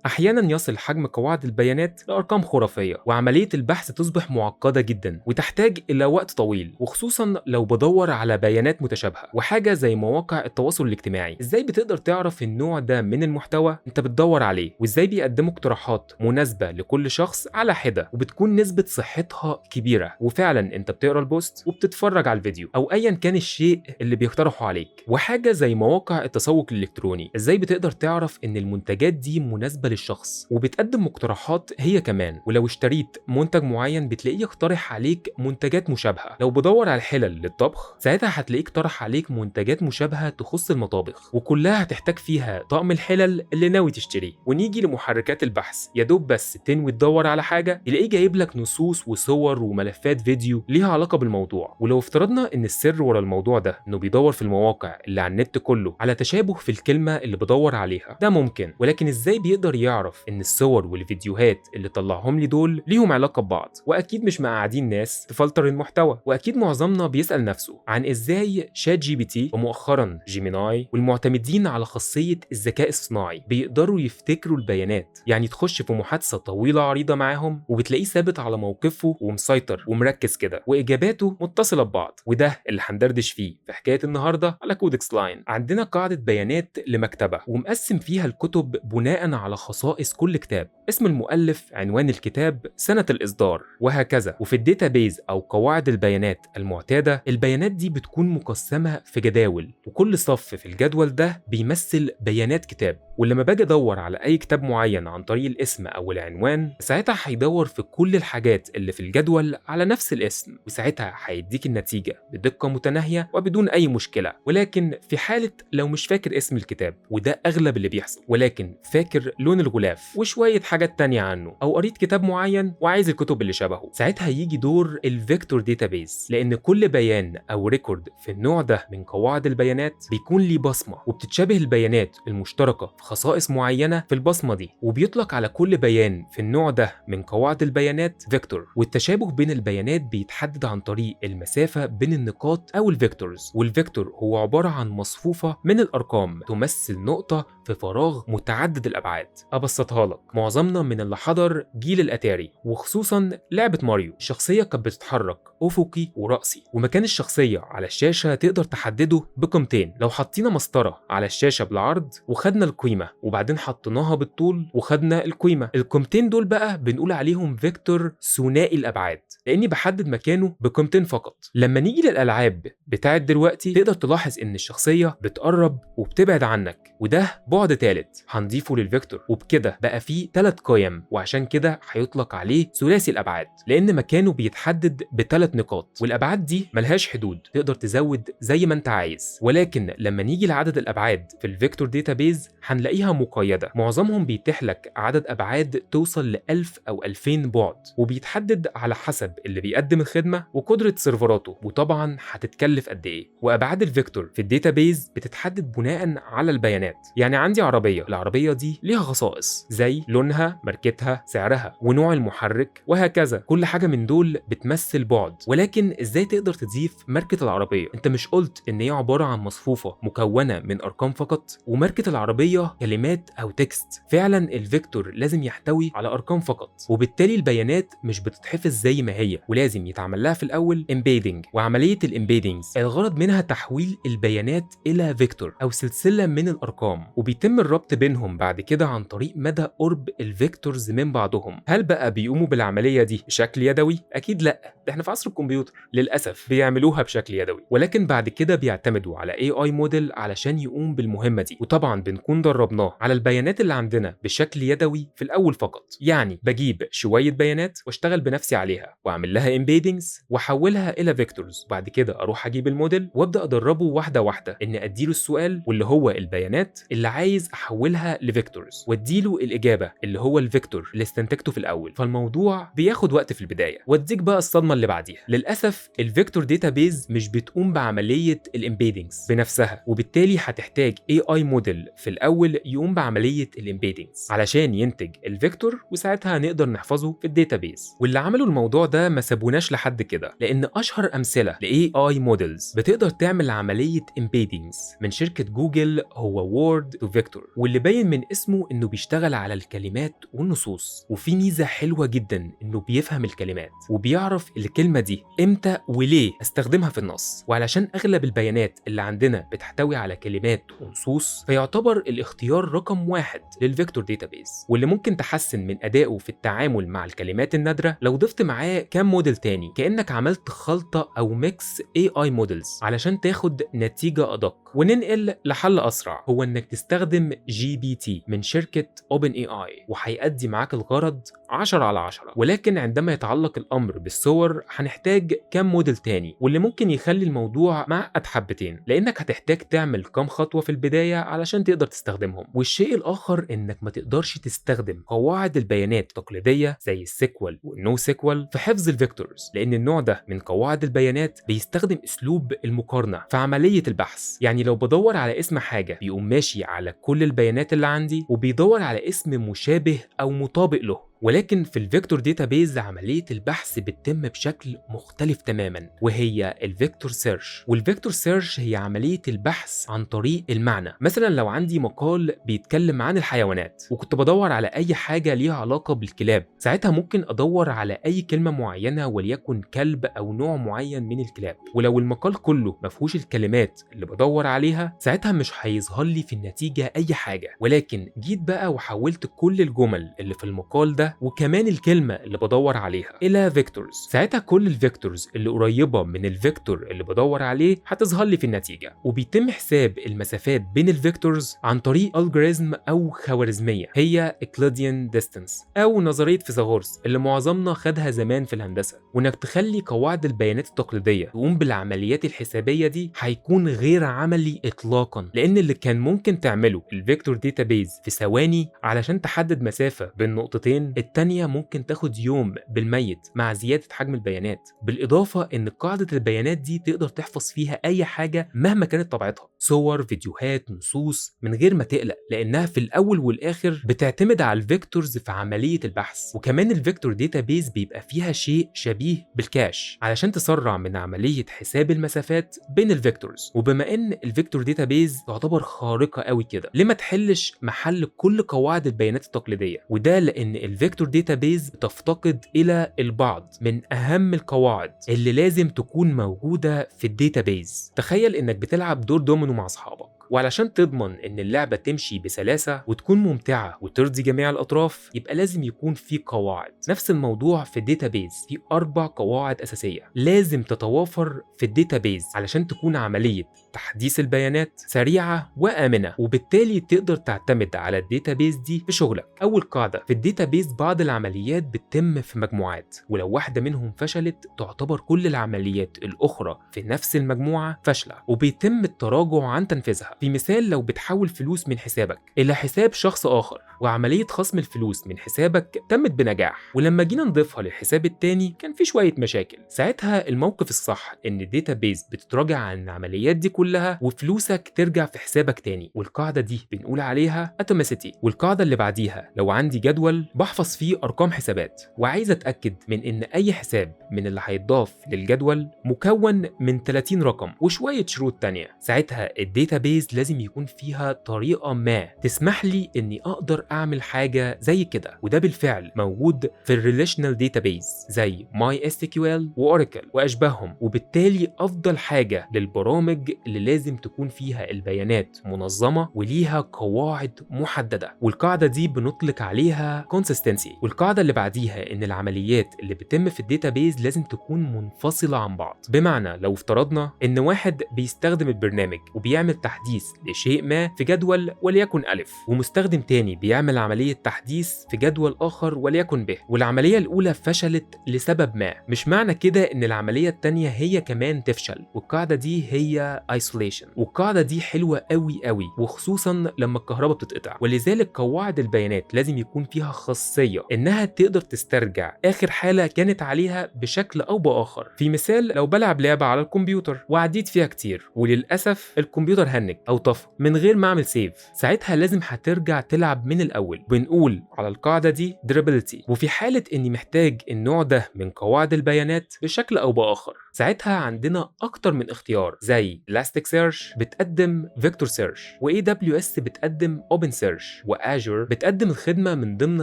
أحيانا يصل حجم قواعد البيانات لأرقام خرافية، وعملية البحث تصبح معقدة جدا وتحتاج إلى وقت طويل، وخصوصا لو بدور على بيانات متشابهة. وحاجة زي مواقع التواصل الاجتماعي، إزاي بتقدر تعرف النوع ده من المحتوى أنت بتدور عليه، وإزاي بيقدموا اقتراحات مناسبة لكل شخص على حدة وبتكون نسبة صحتها كبيرة، وفعلا أنت بتقرأ البوست وبتتفرج على الفيديو أو أيا كان الشيء اللي بيقترحوا عليك. وحاجة زي مواقع التسوق الإلكتروني، إزاي بتقدر تعرف إن المنتجات دي مناسبة للشخص وبتقدم مقترحات هي كمان. ولو اشتريت منتج معين بتلاقيه يقترح عليك منتجات مشابهة. لو بدور على حلل للطبخ، ساعتها هتلاقيه اقترح عليك منتجات مشابهة تخص المطابخ، وكلها هتحتاج فيها طقم الحلل اللي ناوي تشتريه. ونيجي لمحركات البحث، يا دوب بس تنوي تدور على حاجة يلاقيه جايب لك نصوص وصور وملفات فيديو ليها علاقة بالموضوع. ولو افترضنا ان السر ورا الموضوع ده انه بيدور في المواقع اللي على النت كله على تشابه في الكلمة اللي بدور عليها، ده ممكن. ولكن ازاي بيقدر يعرف ان الصور والفيديوهات اللي طلعهم لي دول ليهم علاقة ببعض؟ واكيد مش مقعدين ناس تفلتر المحتوى، واكيد معظمنا بيسأل نفسه عن ازاي شات جي بي تي ومؤخرا جيميناي والمعتمدين على خاصية الذكاء الصناعي بيقدروا يفتكروا البيانات. يعني تخش في محادثة طويلة عريضة معاهم وبتلاقيه ثابت على موقفه ومسيطر ومركز كده، واجاباته متصلة ببعض. وده اللي هندردش فيه في حكاية النهاردة على كودكس لاين. عندنا قاعدة بيانات لمكتبة ومقسم فيها الكتب بناء على خصائص كل كتاب، اسم المؤلف، عنوان الكتاب، سنة الإصدار، وهكذا. وفي الداتابيز أو قواعد البيانات المعتادة، البيانات دي بتكون مقسمة في جداول، وكل صف في الجدول ده بيمثل بيانات كتاب. ولما باجي ادور على اي كتاب معين عن طريق الاسم او العنوان، ساعتها هيدور في كل الحاجات اللي في الجدول على نفس الاسم، وساعتها هيديك النتيجة بدقة متناهية وبدون اي مشكلة. ولكن في حالة لو مش فاكر اسم الكتاب، وده اغلب اللي بيحصل، ولكن فاكر لون الغلاف وشوية حاجات تانية عنه، او قريت كتاب معين وعايز الكتب اللي شبهه، ساعتها يجي دور الفيكتور داتابيز. لان كل بيان او ريكورد في النوع ده من قواعد البيانات بيكون ليه بصمة، وبتتشابه البيانات المشتركة في خصائص معينة في البصمة دي، وبيطلق على كل بيان في النوع ده من قواعد البيانات فيكتور. والتشابه بين البيانات بيتحدد عن طريق المسافة بين النقاط أو الفيكتورز. والفيكتور هو عبارة عن مصفوفة من الأرقام تمثل نقطة في فراغ متعدد الأبعاد. أبسطها لك، معظمنا من اللي حضر جيل الأتاري وخصوصا لعبة ماريو، الشخصية كانت بتتحرك أفقي ورأسي، ومكان الشخصية على الشاشة تقدر تحدده بقيمتين. لو حطينا مسطرة على الشاشة بالعرض وخدنا القيمة وبعدين حطيناها بالطول وخدنا القيمة، القيمتين دول بقى بنقول عليهم فيكتور ثنائي الأبعاد، لأني بحدد مكانه بقيمتين فقط. لما نيجي للألعاب بتاعت دلوقتي، تقدر تلاحظ إن الشخصية بتقرب وبتبعد عنك، وده بعد ثالث هنضيفه للفيكتور. وبكده بقى فيه 3 قيم، وعشان كده هيطلق عليه ثلاثي الأبعاد، لأن مكانه بيتحدد ب3 نقاط، والأبعاد دي ملهاش حدود، تقدر تزود زي ما انت عايز. ولكن لما نيجي لعدد الأبعاد في الفيكتور داتابيز هنلاقيها مقيدة. معظمهم بيتيح لك عدد أبعاد توصل ل1000 أو 2000 بعد، وبيتحدد على حسب اللي بيقدم الخدمة وقدرة سيرفراته، وطبعا هتتكلف قد إيه. وأبعاد الفيكتور في الداتابيز بتتحدد بناء على البيانات. يعني عندي عربية، العربية دي ليها خصائص زي لونها، ماركتها، سعرها، ونوع المحرك، وهكذا. كل حاجة من دول بتمثل بعد. ولكن إزاي تقدر تضيف ماركة العربية؟ أنت مش قلت إن هي عبارة عن مصفوفة مكونة من أرقام فقط؟ وماركة العربية كلمات أو تكست. فعلا الفيكتور لازم يحتوي على أرقام فقط، وبالتالي البيانات مش بتتحفظ زي ما هي، ولازم يتعمل لها في الأول امبيدنج. وعملية الامبيدنجز الغرض منها تحويل البيانات إلى فيكتور أو سلسلة من الأرقام، وبيتم الربط بينهم بعد كده عن طريق مدى قرب الفيكتورز من بعضهم. هل بقى بيقوموا بالعملية دي بشكل يدوي؟ أكيد لأ، ده احنا في عصر الكمبيوتر للأسف بيعملوها بشكل يدوي، ولكن بعد كده بيعتمدوا على AI موديل علشان يقوم بالمهمة دي. وطبعا بنكون دربناه على البيانات اللي عندنا بشكل يدوي في الأول فقط. يعني بجيب شوية بيانات واشتغل بنفسي عليها واعمل لها امبيدنجز واحولها إلى فيكتورز، بعد كده أروح أجيب الموديل وابدأ أدربه واحدة واحدة إن أديله السؤال واللي هو البيانات اللي عايز أحولها لفيكتورز، واديله الإجابة اللي هو الفيكتور اللي استنتجته في الأول. فالموضوع بياخد وقت في البداية، واديك بقى الصدمة اللي بعديها. للاسف الفيكتور داتابيز مش بتقوم بعمليه الامبيدنجز بنفسها، وبالتالي هتحتاج AI موديل في الاول يقوم بعمليه الامبيدنجز علشان ينتج الفيكتور، وساعتها نقدر نحفظه في الداتابيز. واللي عملوا الموضوع ده ما سابوناش لحد كده، لان اشهر امثله ل AI موديلز بتقدر تعمل عمليه امبيدنجز من شركه جوجل هو وورد تو فيكتور، واللي باين من اسمه انه بيشتغل على الكلمات والنصوص. وفي ميزه حلوه جدا انه بيفهم الكلمات وبيعرف الكلمه دي امتى وليه استخدمها في النص. وعلشان اغلب البيانات اللي عندنا بتحتوي على كلمات ونصوص، فيعتبر الاختيار رقم واحد للفيكتور داتابيز، واللي ممكن تحسن من ادائه في التعامل مع الكلمات النادره لو ضفت معاه كام موديل تاني، كانك عملت خلطه او ميكس AI موديلز علشان تاخد نتيجه ادق. وننقل لحل اسرع، هو انك تستخدم GPT من شركه OpenAI، وهيأدي معاك الغرض 10/10. ولكن عندما يتعلق الامر بالصور هنحتاج كام موديل تاني، واللي ممكن يخلي الموضوع معقد حبتين، لانك هتحتاج تعمل كام خطوه في البدايه علشان تقدر تستخدمهم. والشيء الاخر انك ما تقدرش تستخدم قواعد البيانات التقليديه زي السيكوال والنو سيكوال في حفظ الفيكتورز، لان النوع ده من قواعد البيانات بيستخدم اسلوب المقارنه في عمليه البحث. يعني لو بدور على اسم حاجه بيقوم ماشي على كل البيانات اللي عندي، وبيدور على اسم مشابه او مطابق له. ولكن في الفيكتور داتابيز عملية البحث بتتم بشكل مختلف تماما، وهي الفيكتور سيرش. والفيكتور سيرش هي عملية البحث عن طريق المعنى. مثلا لو عندي مقال بيتكلم عن الحيوانات وكنت بدور على أي حاجة ليها علاقة بالكلاب، ساعتها ممكن أدور على أي كلمة معينة وليكن كلب أو نوع معين من الكلاب. ولو المقال كله مفهوش الكلمات اللي بدور عليها، ساعتها مش هيظهر لي في النتيجة أي حاجة. ولكن جيت بقى وحولت كل الجمل اللي في المقال ده وكمان الكلمة اللي بدور عليها إلى فيكتورز، ساعتها كل الفيكتورز اللي قريبة من الفيكتور اللي بدور عليه هتظهر لي في النتيجة. وبيتم حساب المسافات بين الفيكتورز عن طريق ألجوريزم أو خوارزمية هي Euclidean distance أو نظرية فيثاغورس اللي معظمنا خدها زمان في الهندسة. وإنك تخلي قواعد البيانات التقليدية تقوم بالعمليات الحسابية دي هيكون غير عملي إطلاقا، لأن اللي كان ممكن تعمله الفيكتور داتابيز في ثواني علشان تحدد مسافة بين نقطتين، التانية ممكن تاخد يوم بالميت مع زيادة حجم البيانات. بالإضافة إن قاعدة البيانات دي تقدر تحفظ فيها أي حاجة مهما كانت طبيعتها، صور، فيديوهات، نصوص، من غير ما تقلق، لأنها في الأول والآخر بتعتمد على الفيكتورز في عملية البحث. وكمان الفيكتور داتابيز بيبقى فيها شيء شبيه بالكاش علشان تسرع من عملية حساب المسافات بين الفيكتورز. وبما إن الفيكتور داتابيز تعتبر خارقة قوي كده، ليه ما تحلش محل كل قواعد البيانات التقليدية؟ وده لأن الفيكتور داتابيز تفتقد الى البعض من اهم القواعد اللي لازم تكون موجوده في الداتابيز. تخيل انك بتلعب دور دومينو مع اصحابك، وعلشان تضمن ان اللعبه تمشي بسلاسه وتكون ممتعه وترضي جميع الاطراف، يبقى لازم يكون في قواعد. نفس الموضوع في الداتابيز، في 4 قواعد اساسيه لازم تتوافر في الداتابيز علشان تكون عمليه تحديث البيانات سريعه وامنه، وبالتالي تقدر تعتمد على الداتابيز دي في شغلك. اول قاعده في الداتابيز، بعض العمليات بتتم في مجموعات، ولو واحده منهم فشلت تعتبر كل العمليات الاخرى في نفس المجموعه فاشله وبيتم التراجع عن تنفيذها. في مثال، لو بتحول فلوس من حسابك الى حساب شخص اخر، وعمليه خصم الفلوس من حسابك تمت بنجاح، ولما جينا نضيفها للحساب التاني كان في شويه مشاكل، ساعتها الموقف الصح ان الداتابيز بتتراجع عن العمليات دي كلها وفلوسك ترجع في حسابك تاني. والقاعده دي بنقول عليها اتوميسيتي. والقاعده اللي بعديها، لو عندي جدول بحفظ فيه ارقام حسابات وعايز اتاكد من ان اي حساب من اللي هيتضاف للجدول مكون من 30 رقم وشويه شروط تانية، ساعتها الداتابيز لازم يكون فيها طريقه ما تسمح لي اني اقدر اعمل حاجه زي كده. وده بالفعل موجود في الريليشنال داتابيز زي MySQL واوراكل واشباههم. وبالتالي افضل حاجه للبرامج اللي لازم تكون فيها البيانات منظمه وليها قواعد محدده، والقاعده دي بنطلق عليها consistency. والقاعده اللي بعديها ان العمليات اللي بتتم في الداتابيز لازم تكون منفصله عن بعض. بمعنى لو افترضنا ان واحد بيستخدم البرنامج وبيعمل تحديث تحديث لشيء ما في جدول وليكن ألف، ومستخدم تاني بيعمل عملية تحديث في جدول آخر وليكن ب، والعملية الأولى فشلت لسبب ما، مش معنى كده إن العملية التانية هي كمان تفشل. والقاعدة دي هي isolation، والقاعدة دي حلوة قوي قوي وخصوصا لما الكهرباء بتتقطع. ولذلك قواعد البيانات لازم يكون فيها خاصية إنها تقدر تسترجع آخر حالة كانت عليها بشكل أو بآخر. في مثال، لو بلعب لعبة على الكمبيوتر وعديت فيها كتير وللأسف الكمبيوتر هنج أو طفى من غير ما أعمل سيف، ساعتها لازم هترجع تلعب من الأول. بنقول على القاعدة دي durability. وفي حالة إني محتاج النوع ده من قواعد البيانات بشكل أو بآخر، ساعتها عندنا أكتر من اختيار، زي Elasticsearch بتقدم Vector Search، و AWS بتقدم OpenSearch، و Azure بتقدم الخدمة من ضمن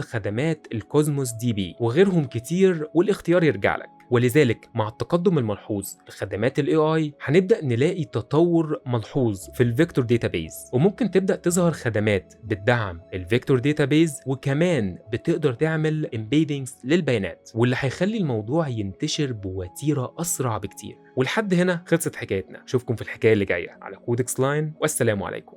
خدمات الكوزموس دي بي، وغيرهم كتير، والاختيار يرجع لك. ولذلك مع التقدم الملحوظ لخدمات ال AI هنبدأ نلاقي تطور ملحوظ في الفيكتور داتابيز، وممكن تبدأ تظهر خدمات بتدعم الفيكتور داتابيز، وكمان بتقدر تعمل embeddings للبيانات، واللي هيخلي الموضوع ينتشر بوتيرة أسرع بكتير. ولحد هنا خلصت حكايتنا، اشوفكم في الحكاية اللي جاية على كودكس لاين، والسلام عليكم.